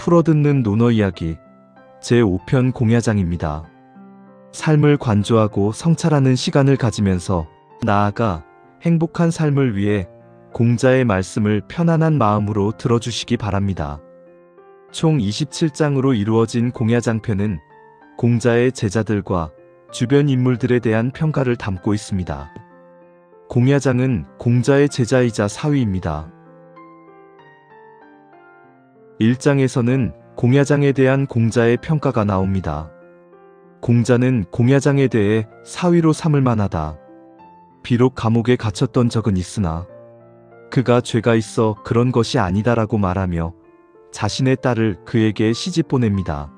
풀어듣는 논어 이야기 제5편 공야장입니다. 삶을 관조하고 성찰하는 시간을 가지면서 나아가 행복한 삶을 위해 공자의 말씀을 편안한 마음으로 들어주시기 바랍니다. 총 27장으로 이루어진 공야장편은 공자의 제자들과 주변 인물들에 대한 평가를 담고 있습니다. 공야장은 공자의 제자이자 사위입니다. 1장에서는 공야장에 대한 공자의 평가가 나옵니다. 공자는 공야장에 대해 사위로 삼을 만하다. 비록 감옥에 갇혔던 적은 있으나 그가 죄가 있어 그런 것이 아니다라고 말하며 자신의 딸을 그에게 시집 보냅니다.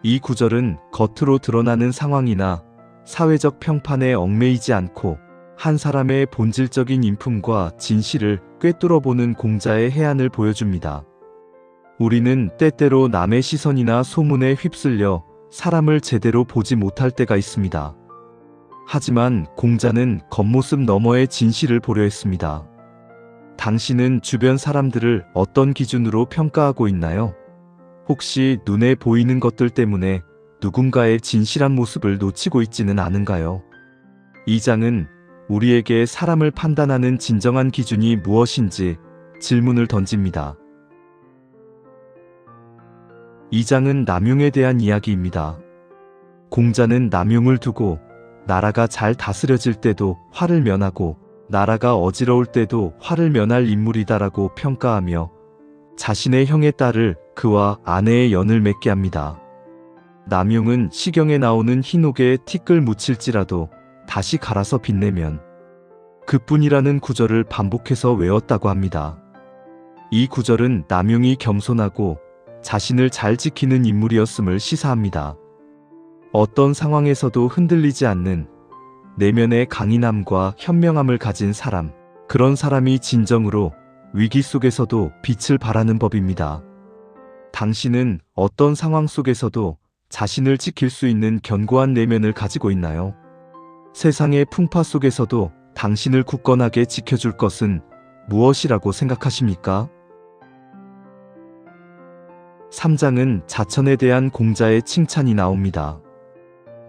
이 구절은 겉으로 드러나는 상황이나 사회적 평판에 얽매이지 않고 한 사람의 본질적인 인품과 진실을 꿰뚫어보는 공자의 해안을 보여줍니다. 우리는 때때로 남의 시선이나 소문에 휩쓸려 사람을 제대로 보지 못할 때가 있습니다. 하지만 공자는 겉모습 너머의 진실을 보려 했습니다. 당신은 주변 사람들을 어떤 기준으로 평가하고 있나요? 혹시 눈에 보이는 것들 때문에 누군가의 진실한 모습을 놓치고 있지는 않은가요? 이 장은 우리에게 사람을 판단하는 진정한 기준이 무엇인지 질문을 던집니다. 이 장은 남용에 대한 이야기입니다. 공자는 남용을 두고 나라가 잘 다스려질 때도 화를 면하고 나라가 어지러울 때도 화를 면할 인물이다라고 평가하며 자신의 형의 딸을 그와 아내의 연을 맺게 합니다. 남용은 시경에 나오는 흰옥에 티끌 묻힐지라도 다시 갈아서 빛내면 그뿐이라는 구절을 반복해서 외웠다고 합니다. 이 구절은 남용이 겸손하고 자신을 잘 지키는 인물이었음을 시사합니다. 어떤 상황에서도 흔들리지 않는 내면의 강인함과 현명함을 가진 사람, 그런 사람이 진정으로 위기 속에서도 빛을 발하는 법입니다. 당신은 어떤 상황 속에서도 자신을 지킬 수 있는 견고한 내면을 가지고 있나요? 세상의 풍파 속에서도 당신을 굳건하게 지켜줄 것은 무엇이라고 생각하십니까? 3장은 자천에 대한 공자의 칭찬이 나옵니다.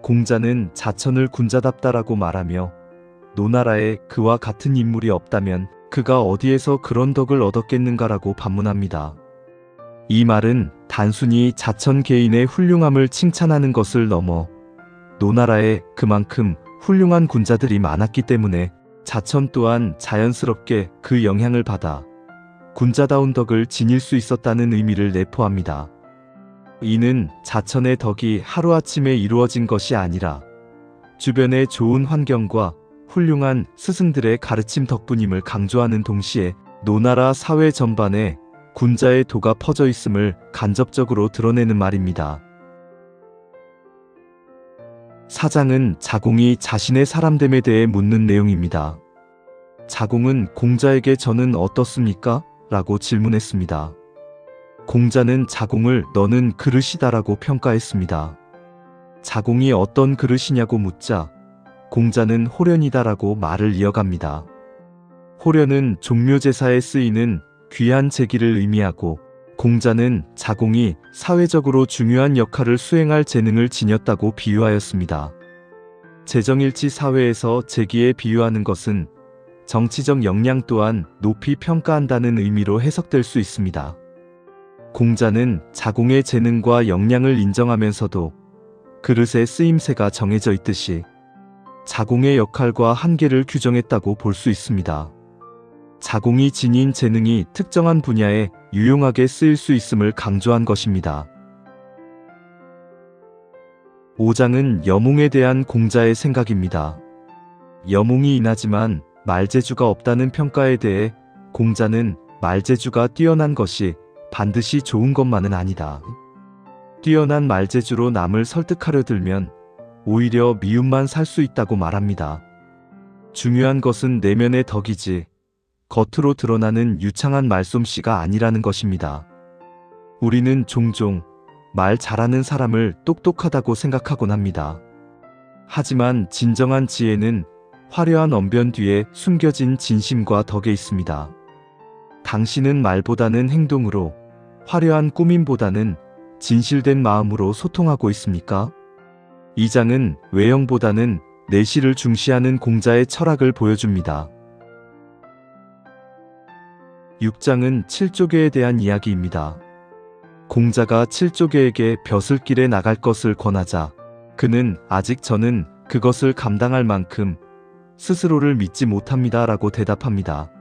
공자는 자천을 군자답다라고 말하며 노나라에 그와 같은 인물이 없다면 그가 어디에서 그런 덕을 얻었겠는가라고 반문합니다. 이 말은 단순히 자천 개인의 훌륭함을 칭찬하는 것을 넘어 노나라에 그만큼 훌륭한 군자들이 많았기 때문에 자천 또한 자연스럽게 그 영향을 받아 군자다운 덕을 지닐 수 있었다는 의미를 내포합니다. 이는 자천의 덕이 하루아침에 이루어진 것이 아니라 주변의 좋은 환경과 훌륭한 스승들의 가르침 덕분임을 강조하는 동시에 노나라 사회 전반에 군자의 도가 퍼져 있음을 간접적으로 드러내는 말입니다. 4장은 자공이 자신의 사람됨에 대해 묻는 내용입니다. 자공은 공자에게 저는 어떻습니까? 라고 질문했습니다. 공자는 자공을 너는 그릇이다라고 평가했습니다. 자공이 어떤 그릇이냐고 묻자 공자는 호련이다라고 말을 이어갑니다. 호련은 종묘제사에 쓰이는 귀한 제기를 의미하고 공자는 자공이 사회적으로 중요한 역할을 수행할 재능을 지녔다고 비유하였습니다. 재정일치 사회에서 제기에 비유하는 것은 정치적 역량 또한 높이 평가한다는 의미로 해석될 수 있습니다. 공자는 자공의 재능과 역량을 인정하면서도 그릇의 쓰임새가 정해져 있듯이 자공의 역할과 한계를 규정했다고 볼 수 있습니다. 자공이 지닌 재능이 특정한 분야에 유용하게 쓰일 수 있음을 강조한 것입니다. 5장은 여몽에 대한 공자의 생각입니다. 여몽이 인하지만 말재주가 없다는 평가에 대해 공자는 말재주가 뛰어난 것이 반드시 좋은 것만은 아니다. 뛰어난 말재주로 남을 설득하려 들면 오히려 미움만 살 수 있다고 말합니다. 중요한 것은 내면의 덕이지 겉으로 드러나는 유창한 말솜씨가 아니라는 것입니다. 우리는 종종 말 잘하는 사람을 똑똑하다고 생각하곤 합니다. 하지만 진정한 지혜는 화려한 언변 뒤에 숨겨진 진심과 덕에 있습니다. 당신은 말보다는 행동으로 화려한 꾸밈보다는 진실된 마음으로 소통하고 있습니까? 2장은 외형보다는 내실을 중시하는 공자의 철학을 보여줍니다. 6장은 칠조계에 대한 이야기입니다. 공자가 칠조계에게 벼슬길에 나갈 것을 권하자 그는 아직 저는 그것을 감당할 만큼 스스로를 믿지 못합니다 라고 대답합니다.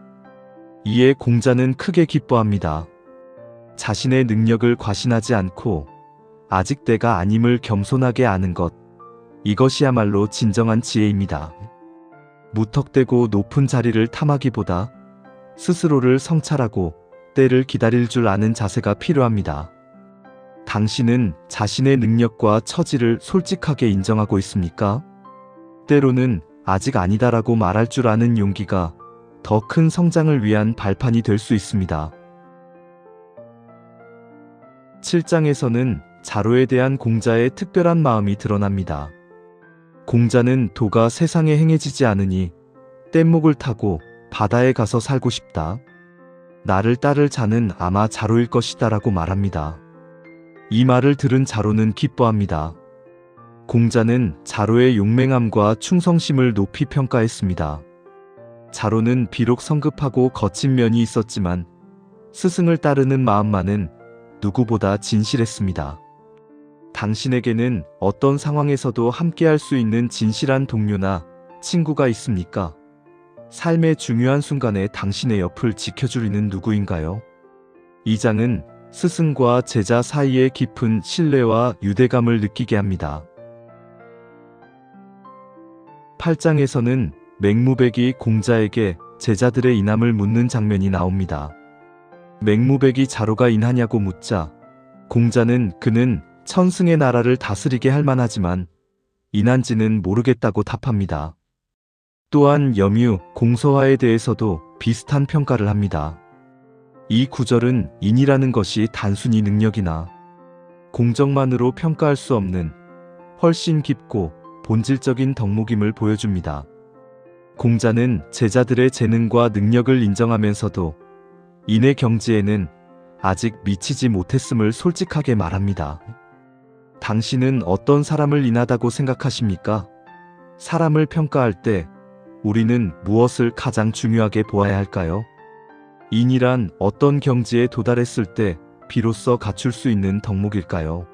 이에 공자는 크게 기뻐합니다. 자신의 능력을 과신하지 않고 아직 때가 아님을 겸손하게 아는 것, 이것이야말로 진정한 지혜입니다. 무턱대고 높은 자리를 탐하기보다 스스로를 성찰하고 때를 기다릴 줄 아는 자세가 필요합니다. 당신은 자신의 능력과 처지를 솔직하게 인정하고 있습니까? 때로는 아직 아니다라고 말할 줄 아는 용기가 더 큰 성장을 위한 발판이 될 수 있습니다. 7장에서는 자로에 대한 공자의 특별한 마음이 드러납니다. 공자는 도가 세상에 행해지지 않으니 뗏목을 타고 바다에 가서 살고 싶다. 나를 따를 자는 아마 자로일 것이다 라고 말합니다. 이 말을 들은 자로는 기뻐합니다. 공자는 자로의 용맹함과 충성심을 높이 평가했습니다. 자로는 비록 성급하고 거친 면이 있었지만 스승을 따르는 마음만은 누구보다 진실했습니다. 당신에게는 어떤 상황에서도 함께할 수 있는 진실한 동료나 친구가 있습니까? 삶의 중요한 순간에 당신의 옆을 지켜줄 이는 누구인가요? 2장은 스승과 제자 사이의 깊은 신뢰와 유대감을 느끼게 합니다. 8장에서는 맹무백이 공자에게 제자들의 인함을 묻는 장면이 나옵니다. 맹무백이 자로가 인하냐고 묻자 공자는 그는 천승의 나라를 다스리게 할 만하지만 인한지는 모르겠다고 답합니다. 또한 염유, 공서화에 대해서도 비슷한 평가를 합니다. 이 구절은 인이라는 것이 단순히 능력이나 공적만으로 평가할 수 없는 훨씬 깊고 본질적인 덕목임을 보여줍니다. 공자는 제자들의 재능과 능력을 인정하면서도 인의 경지에는 아직 미치지 못했음을 솔직하게 말합니다. 당신은 어떤 사람을 인하다고 생각하십니까? 사람을 평가할 때 우리는 무엇을 가장 중요하게 보아야 할까요? 인이란 어떤 경지에 도달했을 때 비로소 갖출 수 있는 덕목일까요?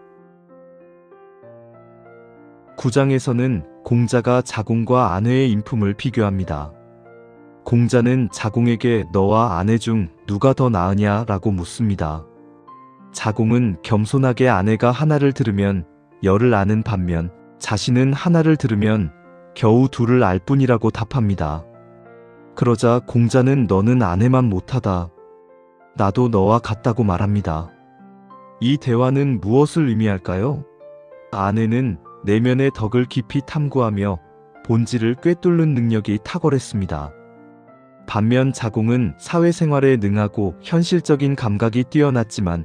9장에서는 공자가 자공과 아내의 인품을 비교합니다. 공자는 자공에게 너와 아내 중 누가 더 나으냐 라고 묻습니다. 자공은 겸손하게 아내가 하나를 들으면 열을 아는 반면 자신은 하나를 들으면 겨우 둘을 알 뿐이라고 답합니다. 그러자 공자는 너는 아내만 못하다. 나도 너와 같다고 말합니다. 이 대화는 무엇을 의미할까요? 아내는 내면의 덕을 깊이 탐구하며 본질을 꿰뚫는 능력이 탁월했습니다. 반면 자공은 사회생활에 능하고 현실적인 감각이 뛰어났지만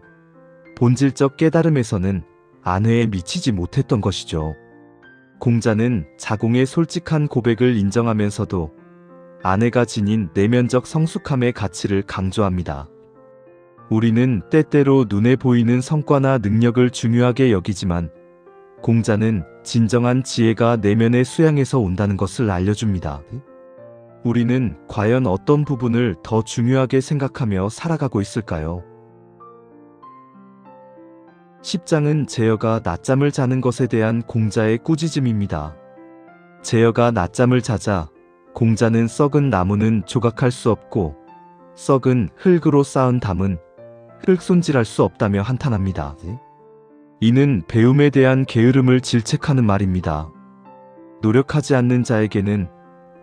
본질적 깨달음에서는 아내에 미치지 못했던 것이죠. 공자는 자공의 솔직한 고백을 인정하면서도 아내가 지닌 내면적 성숙함의 가치를 강조합니다. 우리는 때때로 눈에 보이는 성과나 능력을 중요하게 여기지만 공자는 진정한 지혜가 내면의 수양에서 온다는 것을 알려줍니다. 우리는 과연 어떤 부분을 더 중요하게 생각하며 살아가고 있을까요? 10장은 제여가 낮잠을 자는 것에 대한 공자의 꾸짖음입니다. 제여가 낮잠을 자자 공자는 썩은 나무는 조각할 수 없고 썩은 흙으로 쌓은 담은 흙 손질할 수 없다며 한탄합니다. 이는 배움에 대한 게으름을 질책하는 말입니다. 노력하지 않는 자에게는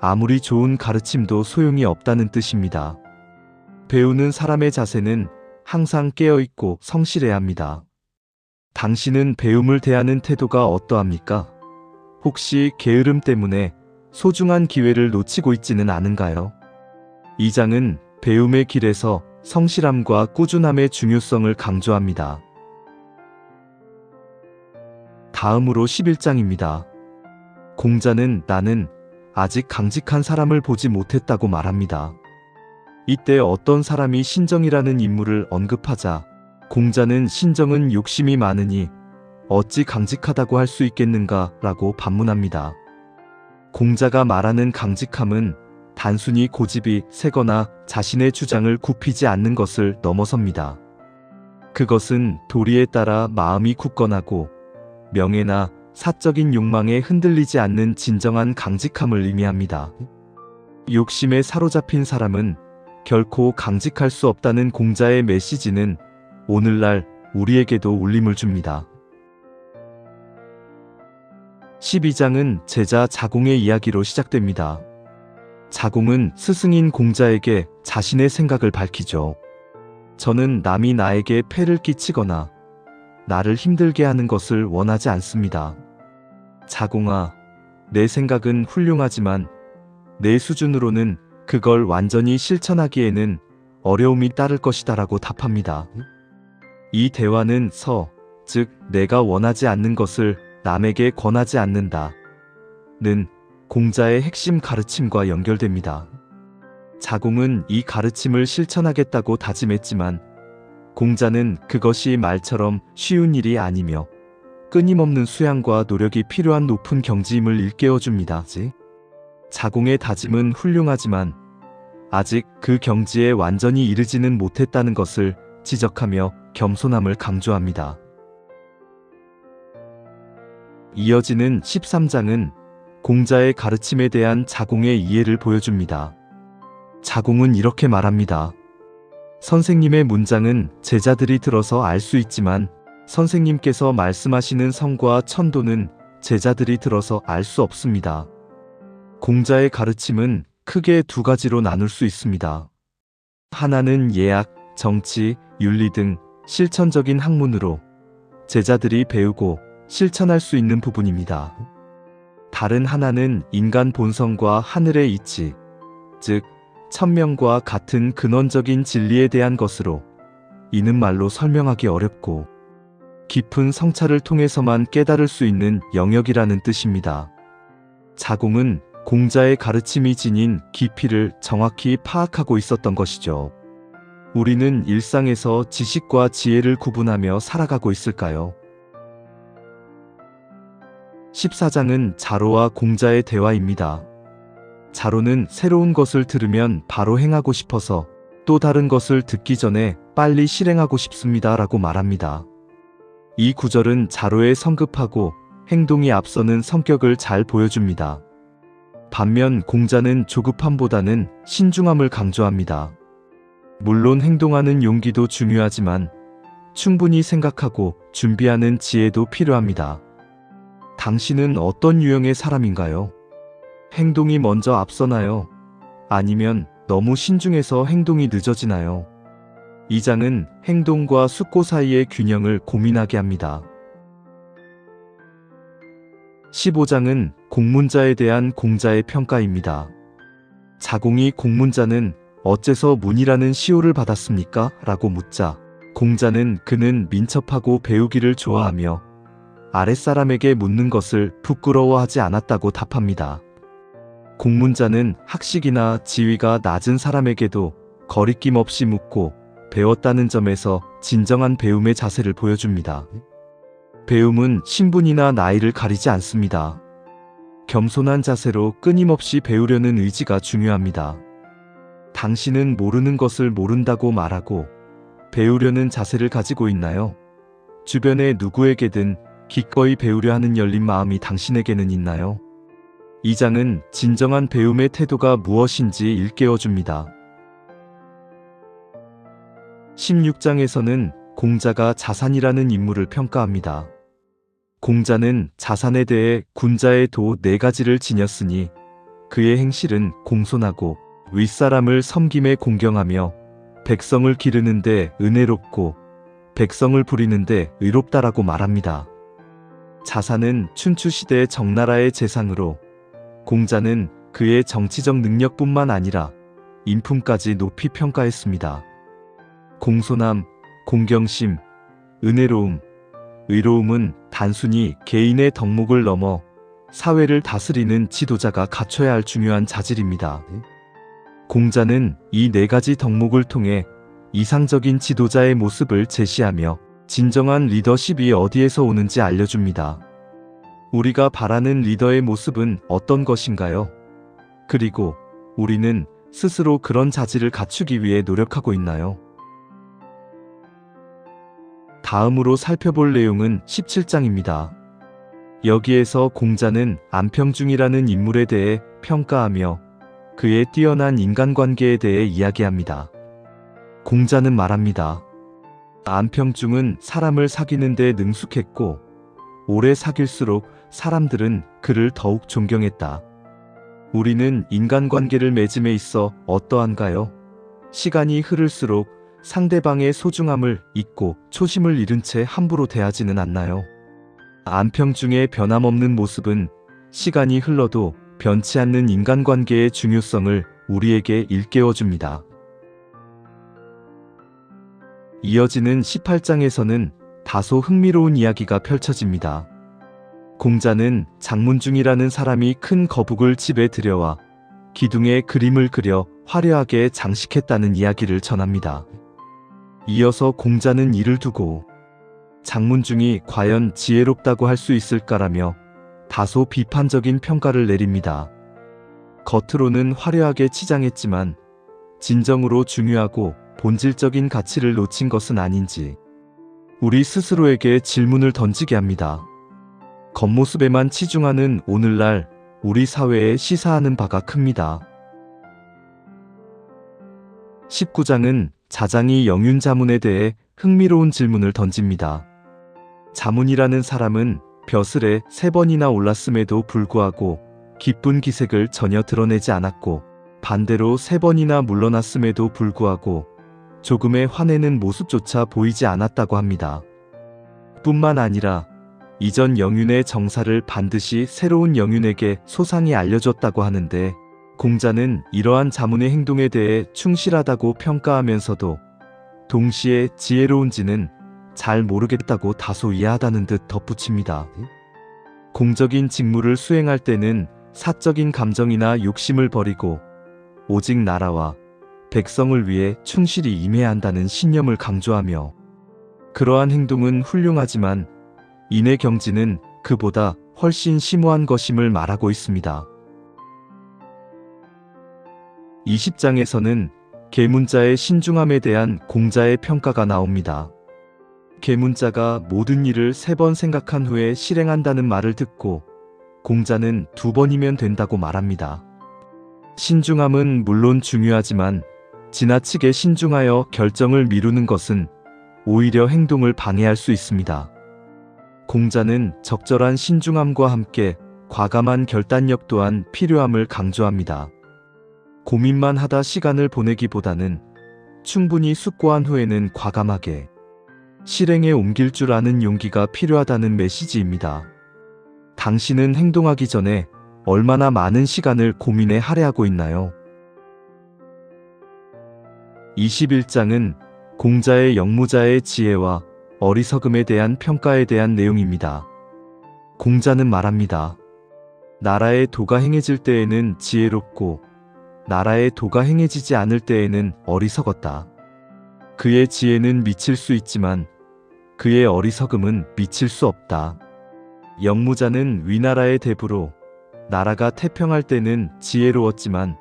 아무리 좋은 가르침도 소용이 없다는 뜻입니다. 배우는 사람의 자세는 항상 깨어있고 성실해야 합니다. 당신은 배움을 대하는 태도가 어떠합니까? 혹시 게으름 때문에 소중한 기회를 놓치고 있지는 않은가요? 2장은 배움의 길에서 성실함과 꾸준함의 중요성을 강조합니다. 다음으로 11장입니다. 공자는 나는 아직 강직한 사람을 보지 못했다고 말합니다. 이때 어떤 사람이 신정이라는 인물을 언급하자 공자는 신정은 욕심이 많으니 어찌 강직하다고 할 수 있겠는가 라고 반문합니다. 공자가 말하는 강직함은 단순히 고집이 세거나 자신의 주장을 굽히지 않는 것을 넘어섭니다. 그것은 도리에 따라 마음이 굳건하고 명예나 사적인 욕망에 흔들리지 않는 진정한 강직함을 의미합니다. 욕심에 사로잡힌 사람은 결코 강직할 수 없다는 공자의 메시지는 오늘날 우리에게도 울림을 줍니다. 12장은 제자 자공의 이야기로 시작됩니다. 자공은 스승인 공자에게 자신의 생각을 밝히죠. 저는 남이 나에게 폐를 끼치거나 나를 힘들게 하는 것을 원하지 않습니다. 자공아, 내 생각은 훌륭하지만 내 수준으로는 그걸 완전히 실천하기에는 어려움이 따를 것이다 라고 답합니다. 이 대화는 즉 내가 원하지 않는 것을 남에게 권하지 않는다 는 공자의 핵심 가르침과 연결됩니다. 자공은 이 가르침을 실천하겠다고 다짐했지만 공자는 그것이 말처럼 쉬운 일이 아니며 끊임없는 수양과 노력이 필요한 높은 경지임을 일깨워줍니다. 자공의 다짐은 훌륭하지만 아직 그 경지에 완전히 이르지는 못했다는 것을 지적하며 겸손함을 강조합니다. 이어지는 13장은 공자의 가르침에 대한 자공의 이해를 보여줍니다. 자공은 이렇게 말합니다. 선생님의 문장은 제자들이 들어서 알 수 있지만 선생님께서 말씀하시는 성과 천도는 제자들이 들어서 알 수 없습니다. 공자의 가르침은 크게 두 가지로 나눌 수 있습니다. 하나는 예학, 정치, 윤리 등 실천적인 학문으로 제자들이 배우고 실천할 수 있는 부분입니다. 다른 하나는 인간 본성과 하늘의 이치, 즉 천명과 같은 근원적인 진리에 대한 것으로 이는 말로 설명하기 어렵고 깊은 성찰을 통해서만 깨달을 수 있는 영역이라는 뜻입니다. 자공은 공자의 가르침이 지닌 깊이를 정확히 파악하고 있었던 것이죠. 우리는 일상에서 지식과 지혜를 구분하며 살아가고 있을까요? 14장은 자로와 공자의 대화입니다. 자로는 새로운 것을 들으면 바로 행하고 싶어서 또 다른 것을 듣기 전에 빨리 실행하고 싶습니다 라고 말합니다. 이 구절은 자로의 성급하고 행동이 앞서는 성격을 잘 보여줍니다. 반면 공자는 조급함보다는 신중함을 강조합니다. 물론 행동하는 용기도 중요하지만 충분히 생각하고 준비하는 지혜도 필요합니다. 당신은 어떤 유형의 사람인가요? 행동이 먼저 앞서나요? 아니면 너무 신중해서 행동이 늦어지나요? 이 장은 행동과 숙고 사이의 균형을 고민하게 합니다. 15장은 공문자에 대한 공자의 평가입니다. 자공이 공문자는 어째서 문이라는 시호를 받았습니까? 라고 묻자 공자는 그는 민첩하고 배우기를 좋아하며 아랫사람에게 묻는 것을 부끄러워하지 않았다고 답합니다. 공문자는 학식이나 지위가 낮은 사람에게도 거리낌 없이 묻고 배웠다는 점에서 진정한 배움의 자세를 보여줍니다. 배움은 신분이나 나이를 가리지 않습니다. 겸손한 자세로 끊임없이 배우려는 의지가 중요합니다. 당신은 모르는 것을 모른다고 말하고 배우려는 자세를 가지고 있나요? 주변의 누구에게든 기꺼이 배우려 하는 열린 마음이 당신에게는 있나요? 이 장은 진정한 배움의 태도가 무엇인지 일깨워줍니다. 16장에서는 공자가 자산이라는 인물을 평가합니다. 공자는 자산에 대해 군자의 도 4가지를 지녔으니 그의 행실은 공손하고 윗사람을 섬김에 공경하며 백성을 기르는데 은혜롭고 백성을 부리는데 의롭다라고 말합니다. 자산은 춘추시대 정나라의 재상으로 공자는 그의 정치적 능력뿐만 아니라 인품까지 높이 평가했습니다. 공손함, 공경심, 은혜로움, 의로움은 단순히 개인의 덕목을 넘어 사회를 다스리는 지도자가 갖춰야 할 중요한 자질입니다. 공자는 이 4가지 덕목을 통해 이상적인 지도자의 모습을 제시하며 진정한 리더십이 어디에서 오는지 알려줍니다. 우리가 바라는 리더의 모습은 어떤 것인가요? 그리고 우리는 스스로 그런 자질을 갖추기 위해 노력하고 있나요? 다음으로 살펴볼 내용은 17장입니다. 여기에서 공자는 안평중이라는 인물에 대해 평가하며 그의 뛰어난 인간관계에 대해 이야기합니다. 공자는 말합니다. 안평중은 사람을 사귀는 데 능숙했고 오래 사귈수록 사람들은 그를 더욱 존경했다. 우리는 인간관계를 맺음에 있어 어떠한가요? 시간이 흐를수록 상대방의 소중함을 잊고 초심을 잃은 채 함부로 대하지는 않나요? 안평중의 변함없는 모습은 시간이 흘러도 변치 않는 인간관계의 중요성을 우리에게 일깨워줍니다. 이어지는 18장에서는 다소 흥미로운 이야기가 펼쳐집니다. 공자는 장문중이라는 사람이 큰 거북을 집에 들여와 기둥에 그림을 그려 화려하게 장식했다는 이야기를 전합니다. 이어서 공자는 이를 두고 장문중이 과연 지혜롭다고 할 수 있을까라며 다소 비판적인 평가를 내립니다. 겉으로는 화려하게 치장했지만 진정으로 중요하고 본질적인 가치를 놓친 것은 아닌지 우리 스스로에게 질문을 던지게 합니다. 겉모습에만 치중하는 오늘날 우리 사회에 시사하는 바가 큽니다. 19장은 자장이 영윤자문에 대해 흥미로운 질문을 던집니다. 자문이라는 사람은 벼슬에 3번이나 올랐음에도 불구하고 기쁜 기색을 전혀 드러내지 않았고 반대로 3번이나 물러났음에도 불구하고 조금의 화내는 모습조차 보이지 않았다고 합니다. 뿐만 아니라 이전 영윤의 정사를 반드시 새로운 영윤에게 소상히 알려줬다고 하는데 공자는 이러한 자문의 행동에 대해 충실하다고 평가하면서도 동시에 지혜로운지는 잘 모르겠다고 다소 이해하다는 듯 덧붙입니다. 공적인 직무를 수행할 때는 사적인 감정이나 욕심을 버리고 오직 나라와 백성을 위해 충실히 임해야 한다는 신념을 강조하며 그러한 행동은 훌륭하지만 인의 경지는 그보다 훨씬 심오한 것임을 말하고 있습니다. 20장에서는 계문자의 신중함에 대한 공자의 평가가 나옵니다. 계문자가 모든 일을 3번 생각한 후에 실행한다는 말을 듣고 공자는 2번이면 된다고 말합니다. 신중함은 물론 중요하지만 지나치게 신중하여 결정을 미루는 것은 오히려 행동을 방해할 수 있습니다. 공자는 적절한 신중함과 함께 과감한 결단력 또한 필요함을 강조합니다. 고민만 하다 시간을 보내기보다는 충분히 숙고한 후에는 과감하게 실행에 옮길 줄 아는 용기가 필요하다는 메시지입니다. 당신은 행동하기 전에 얼마나 많은 시간을 고민에 할애하고 있나요? 21장은 공자의 영무자의 지혜와 어리석음에 대한 평가에 대한 내용입니다. 공자는 말합니다. 나라의 도가 행해질 때에는 지혜롭고 나라의 도가 행해지지 않을 때에는 어리석었다. 그의 지혜는 미칠 수 있지만 그의 어리석음은 미칠 수 없다. 영무자는 위나라의 대부로 나라가 태평할 때는 지혜로웠지만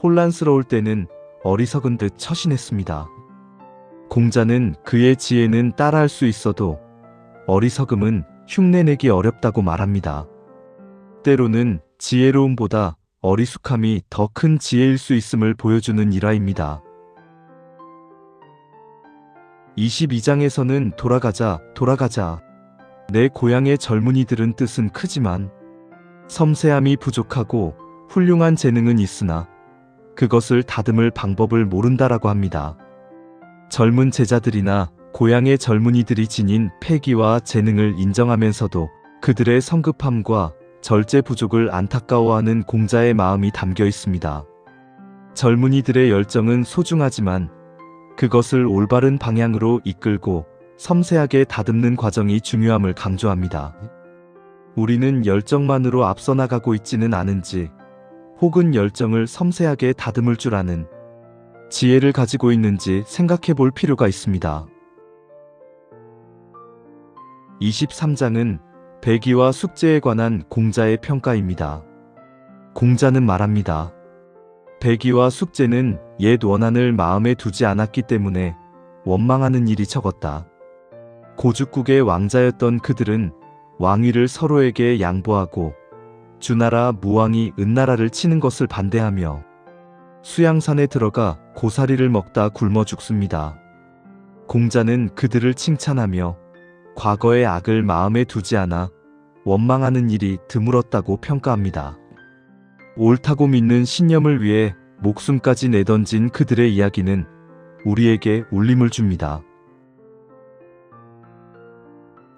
혼란스러울 때는 어리석은 듯 처신했습니다. 공자는 그의 지혜는 따라할 수 있어도 어리석음은 흉내내기 어렵다고 말합니다. 때로는 지혜로움보다 어리숙함이 더 큰 지혜일 수 있음을 보여주는 일화입니다. 22장에서는 돌아가자. 내 고향의 젊은이들은 뜻은 크지만 섬세함이 부족하고 훌륭한 재능은 있으나 그것을 다듬을 방법을 모른다라고 합니다. 젊은 제자들이나 고향의 젊은이들이 지닌 패기와 재능을 인정하면서도 그들의 성급함과 절제 부족을 안타까워하는 공자의 마음이 담겨 있습니다. 젊은이들의 열정은 소중하지만 그것을 올바른 방향으로 이끌고 섬세하게 다듬는 과정이 중요함을 강조합니다. 우리는 열정만으로 앞서 나가고 있지는 않은지 혹은 열정을 섬세하게 다듬을 줄 아는 지혜를 가지고 있는지 생각해 볼 필요가 있습니다. 23장은 배기와 숙제에 관한 공자의 평가입니다. 공자는 말합니다. 배기와 숙제는 옛 원한을 마음에 두지 않았기 때문에 원망하는 일이 적었다. 고죽국의 왕자였던 그들은 왕위를 서로에게 양보하고 주나라 무왕이 은나라를 치는 것을 반대하며 수양산에 들어가 고사리를 먹다 굶어 죽습니다. 공자는 그들을 칭찬하며 과거의 악을 마음에 두지 않아 원망하는 일이 드물었다고 평가합니다. 옳다고 믿는 신념을 위해 목숨까지 내던진 그들의 이야기는 우리에게 울림을 줍니다.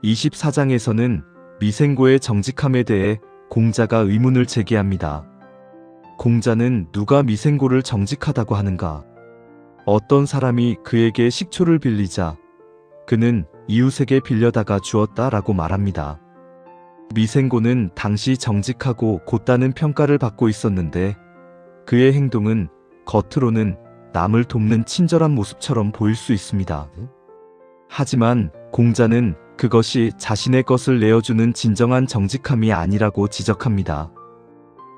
24장에서는 미생고의 정직함에 대해 공자가 의문을 제기합니다. 공자는 누가 미생고를 정직하다고 하는가? 어떤 사람이 그에게 식초를 빌리자 그는 이웃에게 빌려다가 주었다라고 말합니다. 미생고는 당시 정직하고 곧다는 평가를 받고 있었는데 그의 행동은 겉으로는 남을 돕는 친절한 모습처럼 보일 수 있습니다. 하지만 공자는 그것이 자신의 것을 내어주는 진정한 정직함이 아니라고 지적합니다.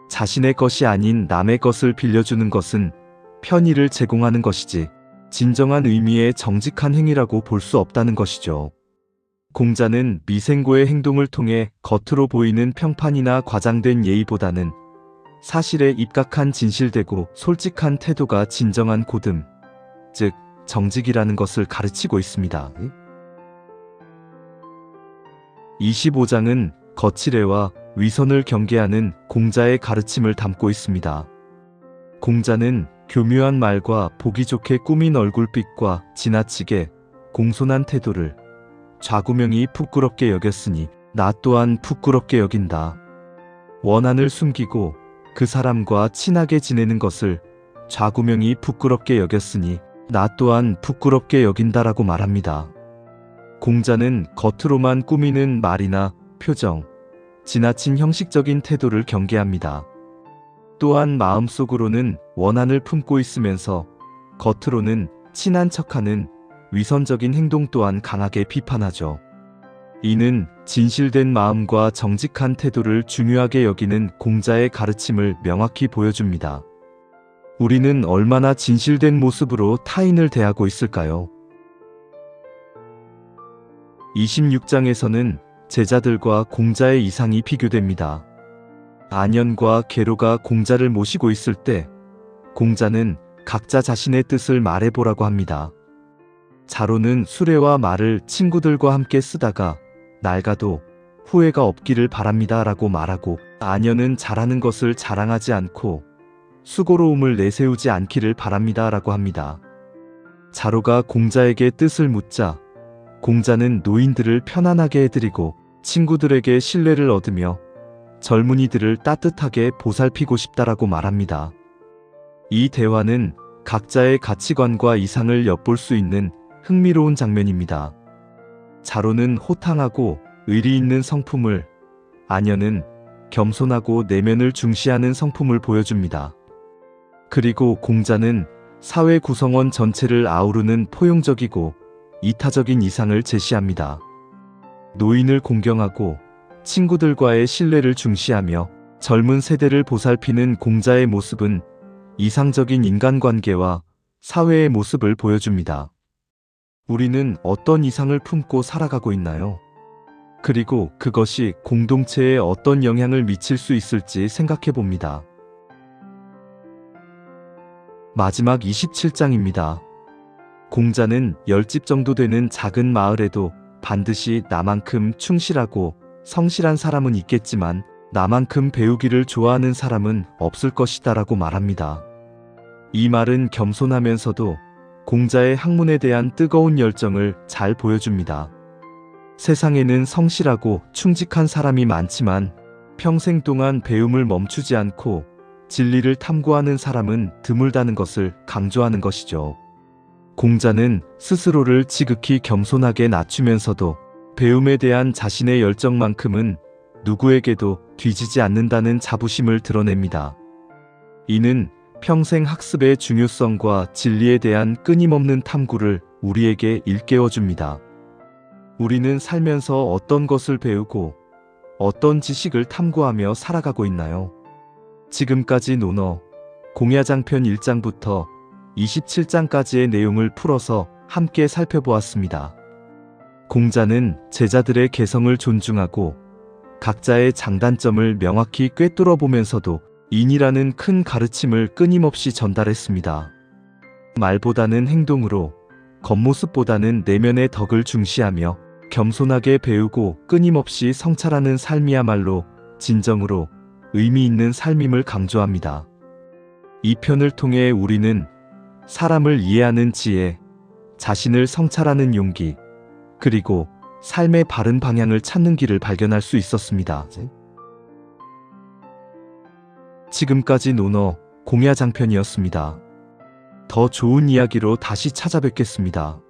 자신의 것이 아닌 남의 것을 빌려주는 것은 편의를 제공하는 것이지 진정한 의미의 정직한 행위라고 볼 수 없다는 것이죠. 공자는 미생고의 행동을 통해 겉으로 보이는 평판이나 과장된 예의보다는 사실에 입각한 진실되고 솔직한 태도가 진정한 고듬, 즉 정직이라는 것을 가르치고 있습니다. 25장은 거칠애와 위선을 경계하는 공자의 가르침을 담고 있습니다. 공자는 교묘한 말과 보기 좋게 꾸민 얼굴빛과 지나치게 공손한 태도를 좌구명이 부끄럽게 여겼으니 나 또한 부끄럽게 여긴다. 원한을 숨기고 그 사람과 친하게 지내는 것을 좌구명이 부끄럽게 여겼으니 나 또한 부끄럽게 여긴다라고 말합니다. 공자는 겉으로만 꾸미는 말이나 표정, 지나친 형식적인 태도를 경계합니다. 또한 마음속으로는 원한을 품고 있으면서 겉으로는 친한 척하는 위선적인 행동 또한 강하게 비판하죠. 이는 진실된 마음과 정직한 태도를 중요하게 여기는 공자의 가르침을 명확히 보여줍니다. 우리는 얼마나 진실된 모습으로 타인을 대하고 있을까요? 26장에서는 제자들과 공자의 이상이 비교됩니다. 안연과 계로가 공자를 모시고 있을 때 공자는 각자 자신의 뜻을 말해보라고 합니다. 자로는 수레와 말을 친구들과 함께 쓰다가 낡아도 후회가 없기를 바랍니다 라고 말하고, 안연은 잘하는 것을 자랑하지 않고 수고로움을 내세우지 않기를 바랍니다 라고 합니다. 자로가 공자에게 뜻을 묻자 공자는 노인들을 편안하게 해드리고 친구들에게 신뢰를 얻으며 젊은이들을 따뜻하게 보살피고 싶다라고 말합니다. 이 대화는 각자의 가치관과 이상을 엿볼 수 있는 흥미로운 장면입니다. 자로는 호탕하고 의리 있는 성품을, 안연은 겸손하고 내면을 중시하는 성품을 보여줍니다. 그리고 공자는 사회 구성원 전체를 아우르는 포용적이고 이타적인 이상을 제시합니다. 노인을 공경하고 친구들과의 신뢰를 중시하며 젊은 세대를 보살피는 공자의 모습은 이상적인 인간관계와 사회의 모습을 보여줍니다. 우리는 어떤 이상을 품고 살아가고 있나요? 그리고 그것이 공동체에 어떤 영향을 미칠 수 있을지 생각해 봅니다. 마지막 27장입니다. 공자는 10집 정도 되는 작은 마을에도 반드시 나만큼 충실하고 성실한 사람은 있겠지만 나만큼 배우기를 좋아하는 사람은 없을 것이다 라고 말합니다. 이 말은 겸손하면서도 공자의 학문에 대한 뜨거운 열정을 잘 보여줍니다. 세상에는 성실하고 충직한 사람이 많지만 평생 동안 배움을 멈추지 않고 진리를 탐구하는 사람은 드물다는 것을 강조하는 것이죠. 공자는 스스로를 지극히 겸손하게 낮추면서도 배움에 대한 자신의 열정만큼은 누구에게도 뒤지지 않는다는 자부심을 드러냅니다. 이는 평생 학습의 중요성과 진리에 대한 끊임없는 탐구를 우리에게 일깨워줍니다. 우리는 살면서 어떤 것을 배우고 어떤 지식을 탐구하며 살아가고 있나요? 지금까지 논어 공야장편 1장부터 27장까지의 내용을 풀어서 함께 살펴보았습니다. 공자는 제자들의 개성을 존중하고 각자의 장단점을 명확히 꿰뚫어 보면서도 인이라는 큰 가르침을 끊임없이 전달했습니다. 말보다는 행동으로, 겉모습보다는 내면의 덕을 중시하며 겸손하게 배우고 끊임없이 성찰하는 삶이야말로 진정으로 의미 있는 삶임을 강조합니다. 이 편을 통해 우리는 사람을 이해하는 지혜, 자신을 성찰하는 용기, 그리고 삶의 바른 방향을 찾는 길을 발견할 수 있었습니다. 지금까지 논어 공야장편이었습니다. 더 좋은 이야기로 다시 찾아뵙겠습니다.